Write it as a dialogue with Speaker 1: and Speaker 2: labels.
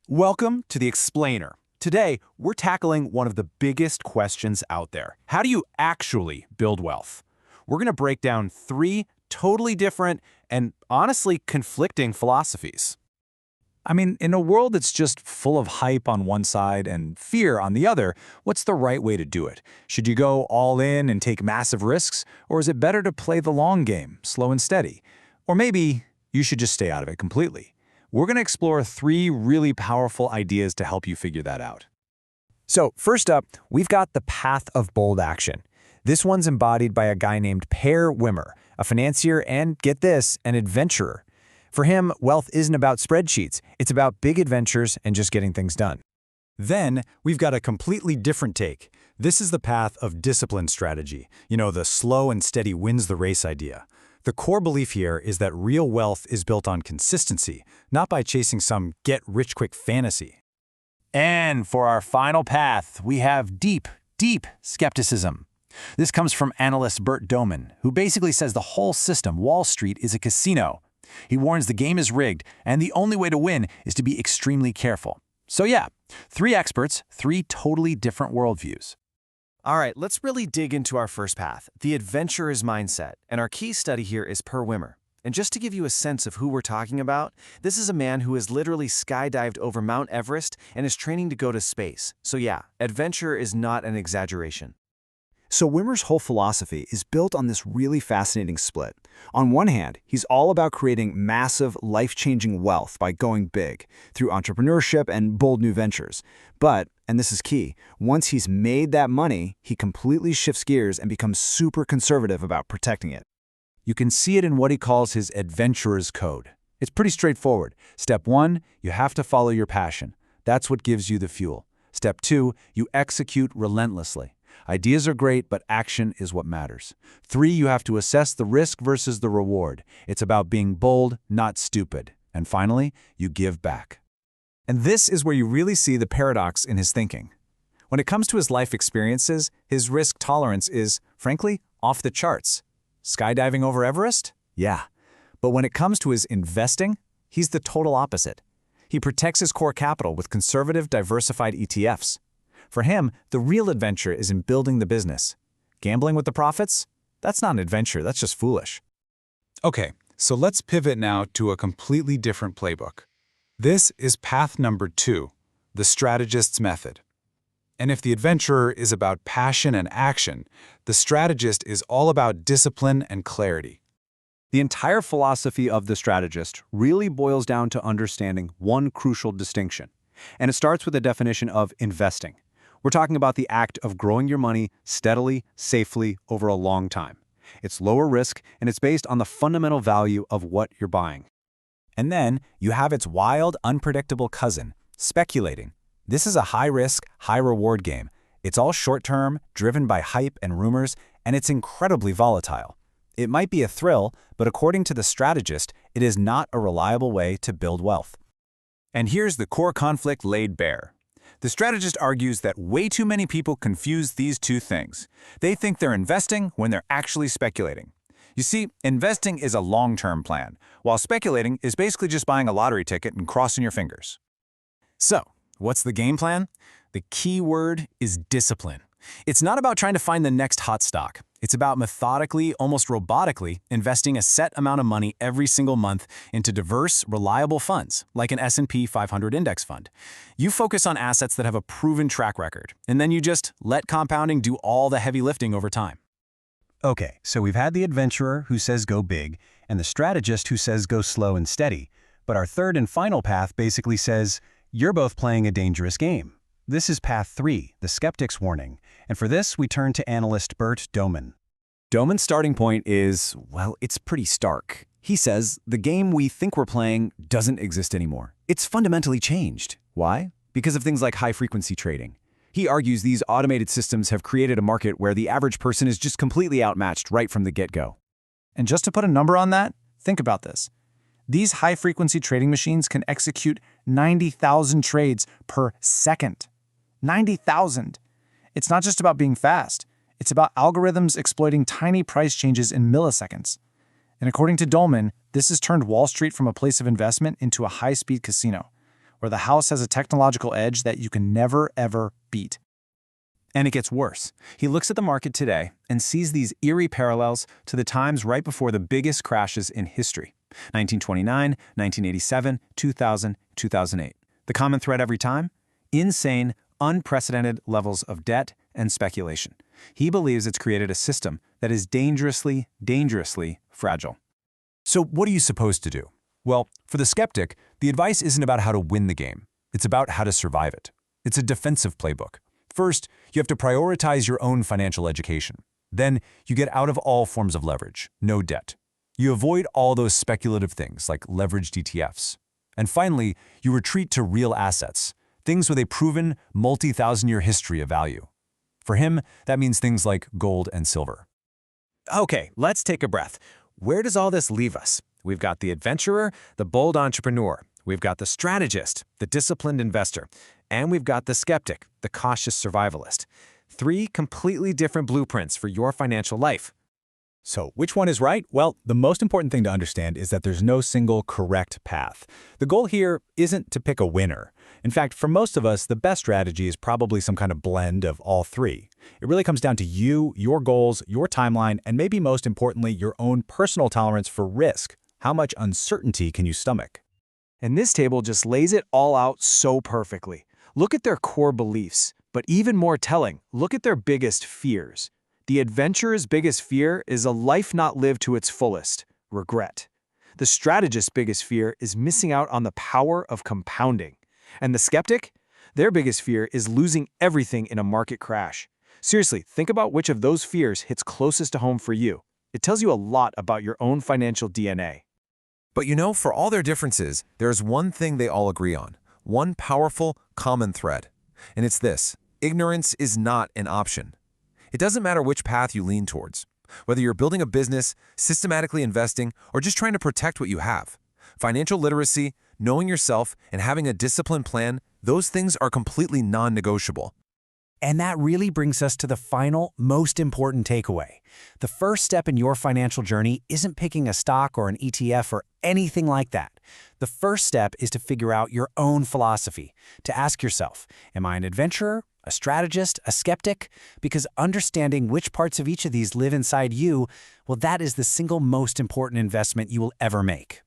Speaker 1: Welcome to The Explainer. Today, we're tackling one of the biggest questions out there. How do you actually build wealth? We're going to break down three totally different and honestly conflicting philosophies.
Speaker 2: In a world that's just full of hype on one side and fear on the other, what's the right way to do it? Should you go all in and take massive risks, or is it better to play the long game, slow and steady? Or maybe you should just stay out of it completely. We're going to explore three really powerful ideas to help you figure that out.
Speaker 3: So first up, we've got the path of bold action. This one's embodied by a guy named Per Wimmer, a financier and, get this, an adventurer. For him, wealth isn't about spreadsheets. It's about big adventures and just getting things done.
Speaker 4: Then, we've got a completely different take. This is the path of discipline strategy. The slow and steady wins the race idea. The core belief here is that real wealth is built on consistency, not by chasing some get-rich-quick fantasy.
Speaker 1: And for our final path, we have deep skepticism. This comes from analyst Bert Dohmen, who basically says the whole system, Wall Street, is a casino. He warns the game is rigged, and the only way to win is to be extremely careful. So yeah, three experts, three totally different worldviews.
Speaker 5: All right, let's really dig into our first path, the adventurer's mindset, and our key study here is Per Wimmer. And just to give you a sense of who we're talking about, this is a man who has literally skydived over Mount Everest and is training to go to space. So yeah, adventure is not an exaggeration.
Speaker 6: So Wimmer's whole philosophy is built on this really fascinating split. On one hand, he's all about creating massive, life-changing wealth by going big, through entrepreneurship and bold new ventures. But, and this is key, once he's made that money, he completely shifts gears and becomes super conservative about protecting it.
Speaker 2: You can see it in what he calls his adventurer's code. It's pretty straightforward. Step 1, you have to follow your passion. That's what gives you the fuel. Step 2, you execute relentlessly. Ideas are great, but action is what matters. 3, you have to assess the risk versus the reward. It's about being bold, not stupid. And finally, you give back.
Speaker 3: And this is where you really see the paradox in his thinking. When it comes to his life experiences, his risk tolerance is, frankly, off the charts. Skydiving over Everest? Yeah. But when it comes to his investing, he's the total opposite. He protects his core capital with conservative, diversified ETFs. For him, the real adventure is in building the business. Gambling with the profits? That's not an adventure, that's just foolish.
Speaker 2: Okay, so let's pivot now to a completely different playbook. This is path number 2, the strategist's method. And if the adventurer is about passion and action, the strategist is all about discipline and clarity.
Speaker 7: The entire philosophy of the strategist really boils down to understanding one crucial distinction. And it starts with the definition of investing. We're talking about the act of growing your money steadily, safely, over a long time. It's lower risk, and it's based on the fundamental value of what you're buying.
Speaker 3: And then you have its wild, unpredictable cousin, speculating. This is a high-risk, high-reward game. It's all short-term, driven by hype and rumors, and it's incredibly volatile. It might be a thrill, but according to the strategist, it is not a reliable way to build wealth.
Speaker 1: And here's the core conflict laid bare. The strategist argues that way too many people confuse these two things. They think they're investing when they're actually speculating. You see, investing is a long-term plan, while speculating is basically just buying a lottery ticket and crossing your fingers. So, what's the game plan? The key word is discipline. It's not about trying to find the next hot stock. It's about methodically, almost robotically, investing a set amount of money every single month into diverse, reliable funds, like an S&P 500 index fund. You focus on assets that have a proven track record, and then you just let compounding do all the heavy lifting over time.
Speaker 4: Okay, so we've had the adventurer who says go big, and the strategist who says go slow and steady. But our third and final path basically says, you're both playing a dangerous game. This is path 3, the skeptic's warning. And for this, we turn to analyst Bert Dohmen.
Speaker 3: Dohmen's starting point is, well, it's pretty stark. He says the game we think we're playing doesn't exist anymore. It's fundamentally changed. Why? Because of things like high-frequency trading. He argues these automated systems have created a market where the average person is just completely outmatched right from the get-go.
Speaker 8: And just to put a number on that, think about this. These high-frequency trading machines can execute 90,000 trades per second. 90,000. It's not just about being fast. It's about algorithms exploiting tiny price changes in milliseconds. And according to Dohmen, this has turned Wall Street from a place of investment into a high-speed casino, or the house has a technological edge that you can never, ever beat.
Speaker 3: And it gets worse. He looks at the market today and sees these eerie parallels to the times right before the biggest crashes in history. 1929, 1987, 2000, 2008. The common thread every time? Insane, unprecedented levels of debt and speculation. He believes it's created a system that is dangerously, dangerously fragile.
Speaker 1: So what are you supposed to do? Well, for the skeptic, the advice isn't about how to win the game. It's about how to survive it. It's a defensive playbook. First, you have to prioritize your own financial education. Then, you get out of all forms of leverage, no debt. You avoid all those speculative things like leveraged ETFs. And finally, you retreat to real assets, things with a proven multi-thousand-year history of value. For him, that means things like gold and silver.
Speaker 3: Okay, let's take a breath. Where does all this leave us? We've got the adventurer, the bold entrepreneur. We've got the strategist, the disciplined investor. And we've got the skeptic, the cautious survivalist. 3 completely different blueprints for your financial life.
Speaker 2: So, which one is right? Well, the most important thing to understand is that there's no single correct path. The goal here isn't to pick a winner. In fact, for most of us, the best strategy is probably some kind of blend of all 3. It really comes down to you, your goals, your timeline, and maybe most importantly, your own personal tolerance for risk. How much uncertainty can you stomach?
Speaker 6: And this table just lays it all out so perfectly. Look at their core beliefs, but even more telling, look at their biggest fears. The adventurer's biggest fear is a life not lived to its fullest, regret. The strategist's biggest fear is missing out on the power of compounding. And the skeptic? Their biggest fear is losing everything in a market crash. Seriously, think about which of those fears hits closest to home for you. It tells you a lot about your own financial DNA.
Speaker 9: But you know, for all their differences, there's one thing they all agree on. One powerful, common thread. And it's this: ignorance is not an option. It doesn't matter which path you lean towards. Whether you're building a business, systematically investing, or just trying to protect what you have. Financial literacy, knowing yourself, and having a disciplined plan, those things are completely non-negotiable.
Speaker 7: And that really brings us to the final, most important takeaway. The first step in your financial journey isn't picking a stock or an ETF or anything like that. The first step is to figure out your own philosophy, to ask yourself, am I an adventurer, a strategist, a skeptic? Because understanding which parts of each of these live inside you, well, that is the single most important investment you will ever make.